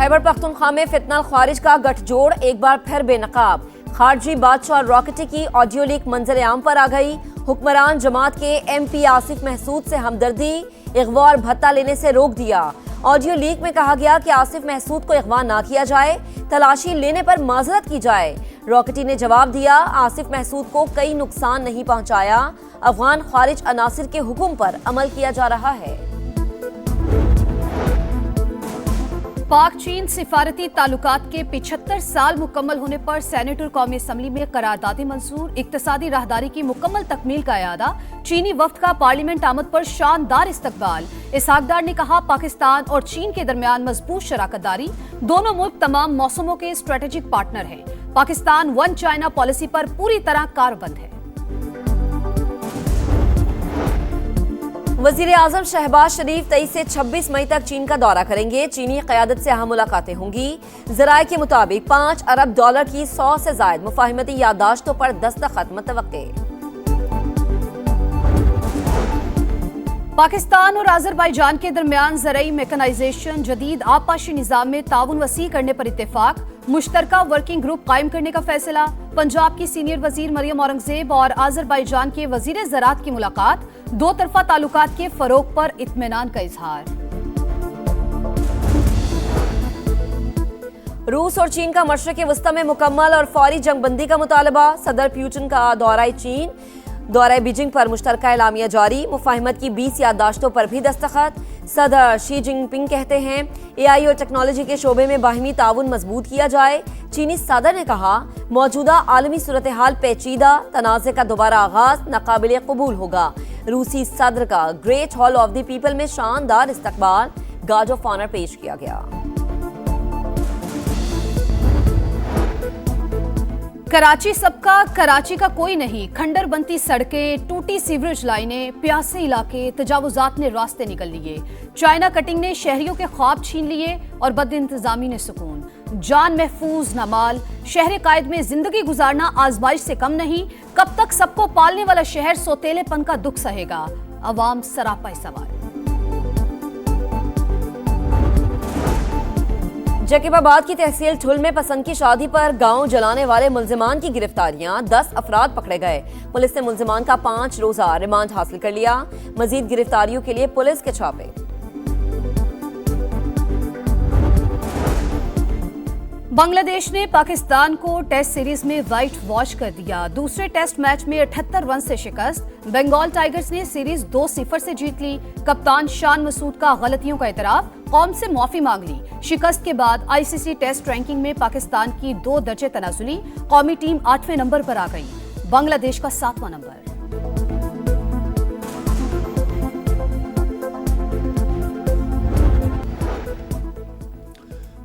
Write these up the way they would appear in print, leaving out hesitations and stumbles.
खैबर पख्तूनख्वा में फितनल ख्वारिज का गठजोड़ एक बार फिर बेनकाब। खारजी बादशाह रॉकेटी की ऑडियो लीक मंजर आम पर आ गई। हुक्मरान जमात के MP आसिफ महसूद से हमदर्दी, अगवा और भत्ता लेने से रोक दिया। ऑडियो लीक में कहा गया कि आसिफ महसूद को अगवा ना किया जाए, तलाशी लेने पर माजरत की जाए। रॉकेटी ने जवाब दिया, आसिफ महसूद को कई नुकसान नहीं पहुंचाया, अफगान खारिज अनासिर के हुक्म पर अमल किया जा रहा है। पाक चीन सिफारती ताल्लुकात के 75 साल मुकम्मल होने पर सेनेट और कौमी असम्बली में करारदादें मंजूर। इक्तसादी राहदारी की मुकम्मल तकमील का यादा। चीनी वफ्द का पार्लियामेंट आमद पर शानदार इस्तकबाल। इसहाकदार ने कहा, पाकिस्तान और चीन के दरमियान मजबूत शराकतदारी। दोनों मुल्क तमाम मौसमों के स्ट्रेटेजिक पार्टनर हैं। पाकिस्तान वन चाइना पॉलिसी पर पूरी तरह कारबंद है। वजीर आजम शहबाज शरीफ 23 से 26 मई तक चीन का दौरा करेंगे। चीनी क़यादत से अहम मुलाकातें होंगी। ज़राए के मुताबिक $5 अरब की 100 से ज़ायद मुफाहिमती याददाश्तों पर दस्तखत मुतवक्के। पाकिस्तान और आज़रबाईजान के दरमियान ज़रई मैकेनाइजेशन, जदीद आबपाशी निज़ाम में ताउन वसी करने पर इत्तेफाक। मुश्तरका वर्किंग ग्रुप कायम करने का फैसला। पंजाब की सीनियर वजीर मरियम औरंगजेब और आज़रबाईजान के वजीर ज़राअत की मुलाकात। दो तरफा ताल्लुकात के फरोग पर इत्मीनान का इजहार। रूस और चीन का मशरिक़ वस्ता में मुकम्मल और फौरी जंगबंदी का मुतालबा। सदर पुतिन का दौरा चीन, दौरा बीजिंग पर मुश्तरका एलामिया जारी। मुफाहिमत की 20 याददाश्तों पर भी दस्तखत। सदर शी जिनपिंग कहते हैं, AI और टेक्नोलॉजी के शोबे में बाहिमी ताउन मजबूत किया जाए। चीनी सदर ने कहा, मौजूदा आलमी सूरत हाल पेचीदा, तनाज़े का दोबारा आगाज नाकाबिले कबूल होगा। रूसी सदर का great hall of the people में शानदार इस्तकबाल, गार्ड ऑफ ऑनर पेश किया गया। कराची सबका, कराची का कोई नहीं। खंडर बनती सड़कें, टूटी सीवरेज लाइनें, प्यासे इलाके, तजावुजात ने रास्ते निकल लिए। चाइना कटिंग ने शहरियों के ख्वाब छीन लिए और बद इंतजामी ने सुकून। जान महफूज न माल। शहर कायद में जिंदगी गुजारना आजमाइश से कम नहीं। कब तक सबको पालने वाला शहर सोतेलेपन का दुख सहेगा? अवाम सरापा सवाल। जकीबाबाद की तहसील ठुल में पसंद की शादी पर गांव जलाने वाले मुल्जिमान की गिरफ्तारियां। 10 अफराद पकड़े गए। पुलिस ने मुल्जिमान का 5 रोजा रिमांड हासिल कर लिया। मजीद गिरफ्तारियों के लिए पुलिस के छापे। बांग्लादेश ने पाकिस्तान को टेस्ट सीरीज में व्हाइट वॉश कर दिया। दूसरे टेस्ट मैच में 78 रन से शिकस्त। बंगाल टाइगर्स ने सीरीज 2-0 से जीत ली। कप्तान शान मसूद का गलतियों का एतराफ, कौम से माफी मांग ली। शिकस्त के बाद ICC टेस्ट रैंकिंग में पाकिस्तान की 2 दर्जे तनाजुली। कौमी टीम 8वें नंबर पर आ गई, बांग्लादेश का 7वां नंबर।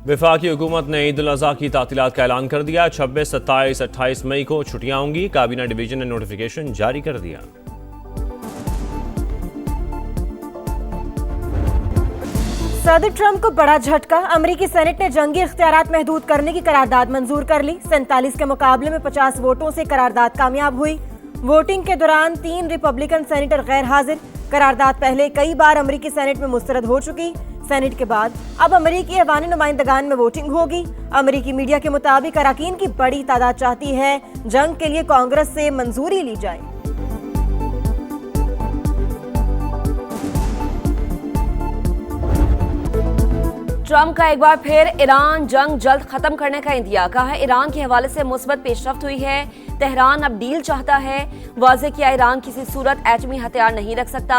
वफाकी हुकूमत ने ईद उल अज़हा की तातीलात का ऐलान कर दिया। 26, 27, 28 मई को छुट्टियां होंगी। काबीना डिवीजन ने नोटिफिकेशन जारी कर दिया। सदर ट्रंप को बड़ा झटका। अमेरिकी सेनेट ने जंगी इख्तियारात महदूद करने की करारदाद मंजूर कर ली। 47 के मुकाबले में 50 वोटों से करारदाद कामयाब हुई। वोटिंग के दौरान 3 रिपब्लिकन सेनेटर गैर हाजिर। करारदाद पहले कई बार अमेरिकी सेनेट में मुस्तरद हो चुकी। सेनेट के बाद अब अमेरिकी ऐवान नुमाइंदगान में वोटिंग होगी। अमेरिकी मीडिया के मुताबिक अरकान की बड़ी तादाद चाहती है जंग के लिए कांग्रेस से मंजूरी ली जाए। ट्रंप का एक बार फिर ईरान जंग जल्द खत्म करने का इंदिया। कहा है, ईरान के हवाले से मुस्बत पेशरफ्त हुई है। तेहरान अब डील चाहता है। वाज़ेह किया, ईरान किसी सूरत एटमी हथियार नहीं रख सकता।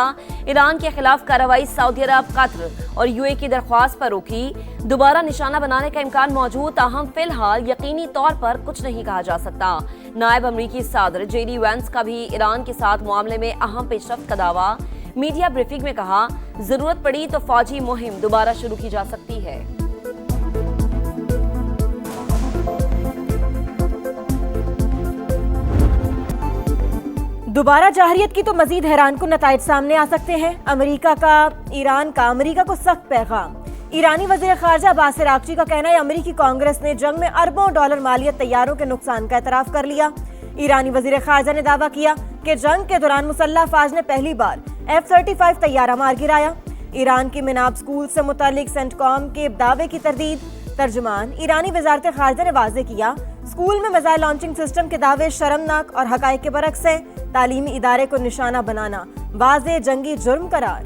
ईरान के खिलाफ कार्रवाई सऊदी अरब, कतर और UAE की दरख्वास्त पर रोकी। दोबारा निशाना बनाने का इम्कान मौजूद, ताहम फिलहाल यकीनी तौर पर कुछ नहीं कहा जा सकता। नायब अमरीकी सदर JD वैंस का भी ईरान के साथ मामले में अहम पेशरफ्त का दावा। मीडिया ब्रीफिंग में कहा, जरूरत पड़ी तो फौजी मुहिम दोबारा शुरू की जा सकती है। दोबारा जाहरियत की तो मजीद हैरान कुन नताइज सामने आ सकते हैं। ईरान का अमेरिका को सख्त पैगाम। ईरानी वज़ीर ख़ारजा अब्बास अराग़ची का कहना है, अमेरिकी कांग्रेस ने जंग में अरबों डॉलर मालियत तैयारों के नुकसान का एतराफ़ कर लिया। ईरानी वज़ीर ख़ारजा ने दावा किया कि जंग के दौरान मुसल्लह अफ़वाज ने पहली बार F-35 तैयारा मार गिराया। ईरान की मिनाब स्कूल से मुतालिक सेंटकॉम के दावे की तरदीद। तर्जुमान ईरानी वजारत खारजा ने वाजे किया, स्कूल में मिसाइल लॉन्चिंग सिस्टम के दावे शर्मनाक और हकायक के बरक्स है। तालीमी इदारे को निशाना बनाना वाजे जंगी जुर्म करार।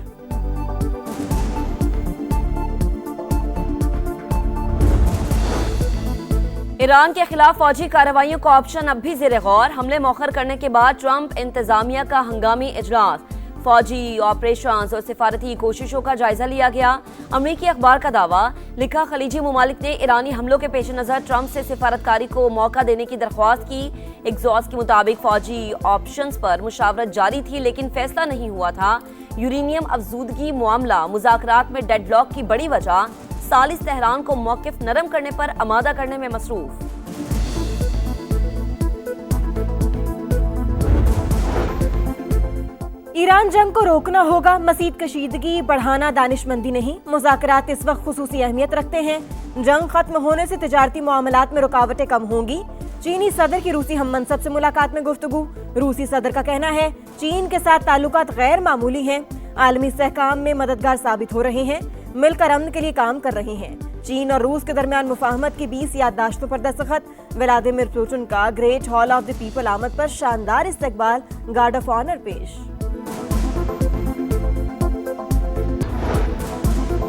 ईरान के खिलाफ फौजी कार्रवाइयों का ऑप्शन अब भी ज़ेर गौर। हमले मौखर करने के बाद ट्रंप इंतजामिया का हंगामी इजलास, फौजी ऑपरेशंस और सिफारती कोशिशों का जायजा लिया गया। अमरीकी अखबार का दावा, लिखा खलीजी ममालिक ने ईरानी हमलों के पेश नज़र ट्रंप से सिफारतकारी को मौका देने की दरख्वास्त की। एग्जॉस्ट के मुताबिक फौजी ऑप्शंस पर मुशावरत जारी थी लेकिन फैसला नहीं हुआ था। यूरेनियम अफजूदगी मामला मुज़ाकरात में डेडलॉक की बड़ी वजह, सालिस तेहरान को मौकिफ नरम करने पर आमादा करने में मसरूफ। ईरान जंग को रोकना होगा, मज़ीद कशीदगी बढ़ाना दानिशमंदी नहीं। मुज़ाकरात इस वक्त खुसूसी अहमियत रखते हैं। जंग खत्म होने से तिजारती मामलात में रुकावटें कम होंगी। चीनी सदर की रूसी हम मनसब से मुलाकात में गुफ्तगू। रूसी सदर का कहना है चीन के साथ ताल्लुकात गैर मामूली हैं, आलमी इस्तेहकाम में मददगार साबित हो रहे हैं, मिलकर अमन के लिए काम कर रहे हैं। चीन और रूस के दरमियान मुफाहमत की 20 याददाश्तों पर दस्तखत। व्लादिमीर पुतिन का great hall of the people आमद पर शानदार इस्तकबाल, गार्ड ऑफ ऑनर पेश।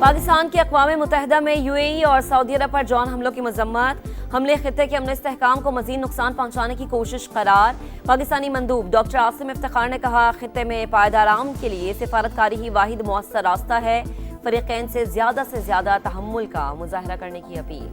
पाकिस्तान की अक़वाम मुत्तहिदा में यूएई और सऊदी अरब पर ड्रोन हमलों की मजम्मत। हमले खित्ते के अमन इस्तेहकाम को मजीद नुकसान पहुंचाने की कोशिश करार। पाकिस्तानी मंदूब डॉक्टर आसिम इफ्तिखार ने कहा, खित्ते में पायदार अमन के लिए सिफारतकारी ही वाहिद मुअस्सर रास्ता है। फरीक़ैन से ज्यादा तहम्मुल का मुजाहरा करने की अपील।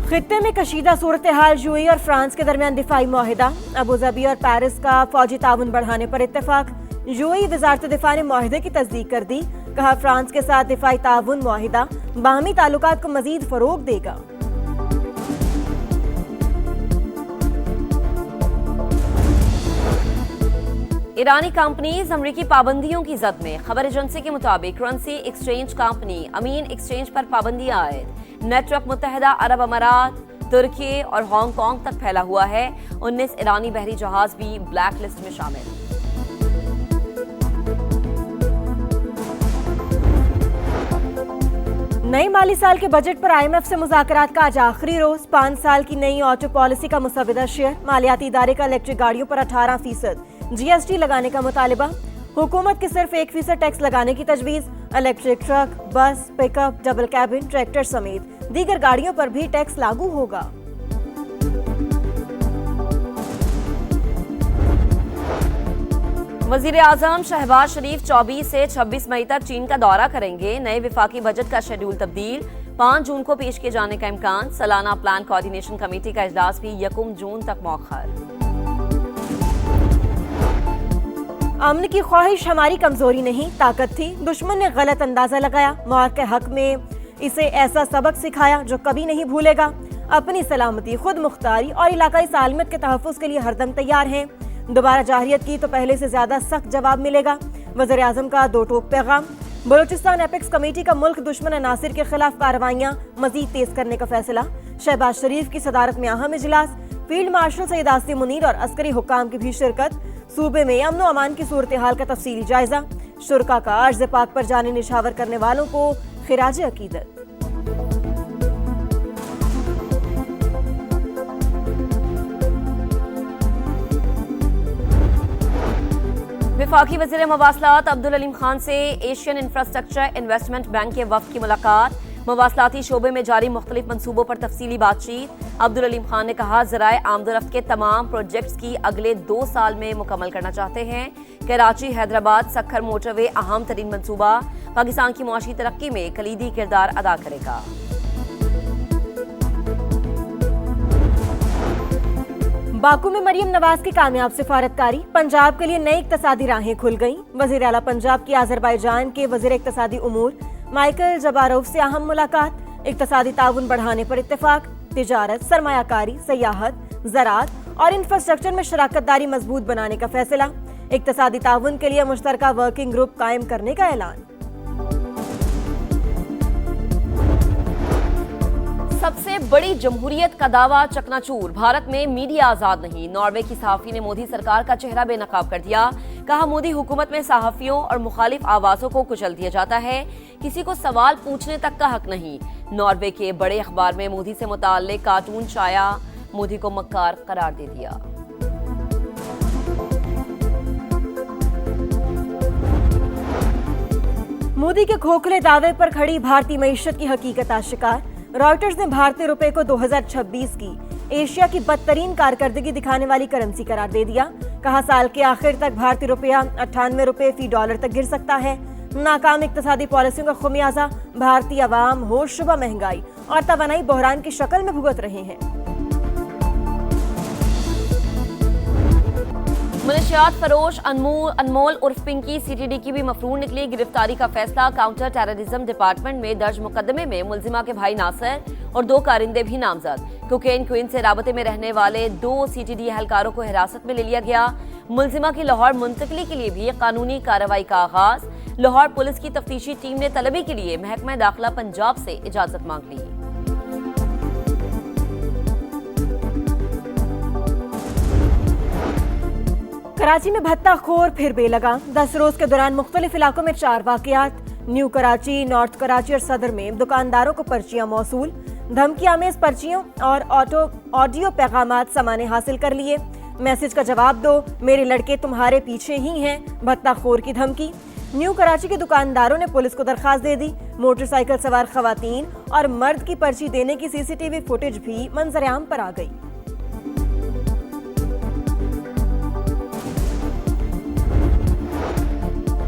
खित्ते में कशीदा सूरत हाल, यूएई और फ्रांस के दरमियान दिफाई मुआहिदा। अबूधाबी और पेरिस का फौजी ताउन बढ़ाने पर इत्तेफाक। यूएई वजारत दिफा ने मुआहिदे की तस्दीक कर दी। कहा, फ्रांस के साथ दिफाई ताउन मुआहिदा बाहमी ताल्लुकात को मजीद फरोग देगा। ईरानी कंपनीज अमरीकी पाबंदियों की जद में। खबर एजेंसी के मुताबिक करेंसी एक्सचेंज कंपनी अमीन एक्सचेंज पर पाबंदी आयद। नेटवर्क मुत्तहिदा अरब अमारात, तुर्की और हांगकांग तक फैला हुआ है। 19 ईरानी बहरी जहाज भी ब्लैक लिस्ट में शामिल। नए माली साल के बजट पर IMF से मुज़ाकरात का आज आखिरी रोज। 5 साल की नई ऑटो पॉलिसी का मुसविदा शेयर। मालियाती इदारे का इलेक्ट्रिक गाड़ियों पर 18% GST लगाने का मुतालिबा। हुकूमत की सिर्फ 1% टैक्स लगाने की तजवीज। इलेक्ट्रिक ट्रक, बस, पिकअप, डबल कैबिन, ट्रैक्टर समेत दीगर गाड़ियों पर भी टैक्स लागू होगा। वजीर आजम शहबाज शरीफ 24 से 26 मई तक चीन का दौरा करेंगे। नए विफाकी बजट का शेड्यूल तब्दील, 5 जून को पेश किए जाने का इम्कान। सालाना प्लान कोऑर्डिनेशन कमेटी का इजलास भी 1 जून तक मौखर। अमन की ख्वाहिश हमारी कमजोरी नहीं, ताकत थी। दुश्मन ने गलत अंदाजा लगाया, मौत के हक में इसे ऐसा सबक सिखाया जो कभी नहीं भूलेगा। अपनी सलामती, खुद मुख्तारी और इलाकाई सालमत के तहफ़्फ़ुज़ के लिए हरदम तैयार हैं। दोबारा जाहिरियत की तो पहले से ज्यादा सख्त जवाब मिलेगा। वज़ीर आज़म का 2 टोक पैगाम। बलूचिस्तान एपेक्स कमेटी का मुल्क दुश्मन अनासिर के खिलाफ कार्रवाइयाँ मजीद तेज करने का फैसला। शहबाज शरीफ की सदारत में अहम इजलास। फील्ड मार्शल सैयद आसिम मुनीर और अस्करी हुक्काम की भी शिरकत। सूबे में अमन व अमान की सूरत हाल का तफसीली जायजा। शुरका का अर्ज़ पाक पर जाने निशावर करने वालों को खिराज अकीदत। वफाकी वज़ीर मवासलात अब्दुल अलीम खान से एशियन इंफ्रास्ट्रक्चर इन्वेस्टमेंट बैंक के वफ़द की मुलाकात। मवासलाती शोबे में जारी मुख्तलिफ मनसूबों पर तफसीली बातचीत। अब्दुल अलीम खान ने कहा, ज़राए आमदोरफ्त के तमाम प्रोजेक्ट्स की अगले 2 साल में मुकम्मल करना चाहते हैं। कराची हैदराबाद सक्खर मोटरवे अहम तरीन मनसूबा, पाकिस्तान की मुआशी तरक्की में कलीदी किरदार अदा करेगा। बाकू में मरियम नवाज की कामयाब सिफारतकारी। पंजाब के लिए नई इक्तसादी राहें खुल गईं। वज़ीर आला पंजाब की आज़रबाईजान के वज़ीर इक्तसादी उमूर माइकल जबारोव से अहम मुलाकात। इक्तसादी ताउन बढ़ाने पर इत्तेफाक। तिजारत, सरमायाकारी, सयाहत, ज़राअत और इंफ्रास्ट्रक्चर में शराकतदारी मजबूत बनाने का फैसला। इक्तसादी ताउन के लिए मुश्तरका वर्किंग ग्रुप कायम करने का ऐलान। सबसे बड़ी जमहूरियत का दावा चकनाचूर। भारत में मीडिया आजाद नहीं। नॉर्वे की सहाफी ने मोदी सरकार का चेहरा बेनकाब कर दिया। कहा, मोदी हुकूमत में सहाफियों और मुखालिफ आवाजों को कुचल दिया जाता है, किसी को सवाल पूछने तक का हक नहीं। नॉर्वे के बड़े अखबार में मोदी से मुताल्लिक कार्टून छाया, मोदी को मक्कार करार दे दिया। मोदी के खोखले दावे पर खड़ी भारतीय मईशत की हकीकत आशिकार। रॉयटर्स ने भारतीय रुपए को 2026 की एशिया की बदतरीन कारकर्दगी दिखाने वाली करेंसी करार दे दिया। कहा, साल के आखिर तक भारतीय रुपया 98 रुपए फी डॉलर तक गिर सकता है। नाकाम इक्तिसादी पॉलिसियों का खुमियाजा भारतीय अवाम होशरुबा महंगाई और तवानाई बहरान की शक्ल में भुगत रहे हैं। मुनशियात फरोश अनमोल उर्फ पिंकी सीटीडी की भी मफरून निकली। गिरफ्तारी का फैसला। काउंटर टेररिज्म डिपार्टमेंट में दर्ज मुकदमे में मुलजिमा के भाई नासिर और 2 कारिंदे भी नामजद। कोकेन क्वीन से राबते में रहने वाले 2 सीटीडी एहलकारों को हिरासत में ले लिया गया। मुलजिमा की लाहौर मुंतकली के लिए भी कानूनी कार्रवाई का आगाज। लाहौर पुलिस की तफ्तीशी टीम ने तलबी के लिए महकमा दाखिला पंजाब से इजाजत मांग ली। कराची में भत्ताखोर फिर बेलगाम। 10 रोज के दौरान मुख्तलिफ इलाकों में 4 वाकयात। न्यू कराची, नॉर्थ कराची और सदर में दुकानदारों को पर्चियां मौसूल। धमकी आमेज पर्चियों और ऑडियो पैगामात समाने हासिल कर लिए। मैसेज का जवाब दो, मेरे लड़के तुम्हारे पीछे ही हैं, भत्ताखोर की धमकी। न्यू कराची के दुकानदारों ने पुलिस को दरखास्त दे दी। मोटरसाइकिल सवार खवातीन और मर्द की पर्ची देने की सीसीटीवी फुटेज भी मंजर-ए-आम पर आ गई।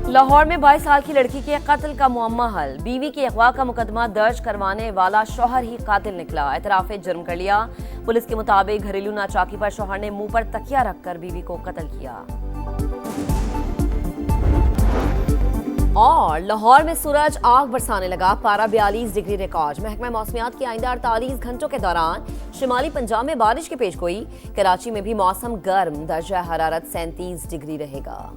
लाहौर में 22 साल की लड़की के कत्ल का मुअम्मा हल। बीवी के अगवा का मुकदमा दर्ज करवाने वाला शौहर ही कातिल निकला। एतराफ़े जुर्म कर लिया। पुलिस के मुताबिक घरेलू नाचाकी पर शौहर ने मुंह पर तकिया रखकर बीवी को कत्ल किया। और लाहौर में सूरज आग बरसाने लगा। पारा 42 डिग्री रिकॉर्ड। महकमा मौसमियात की आइंदा 48 घंटों के दौरान शिमाली पंजाब में बारिश की पेशगोई। कराची में भी मौसम गर्म, दर्जा हरारत 37 डिग्री रहेगा।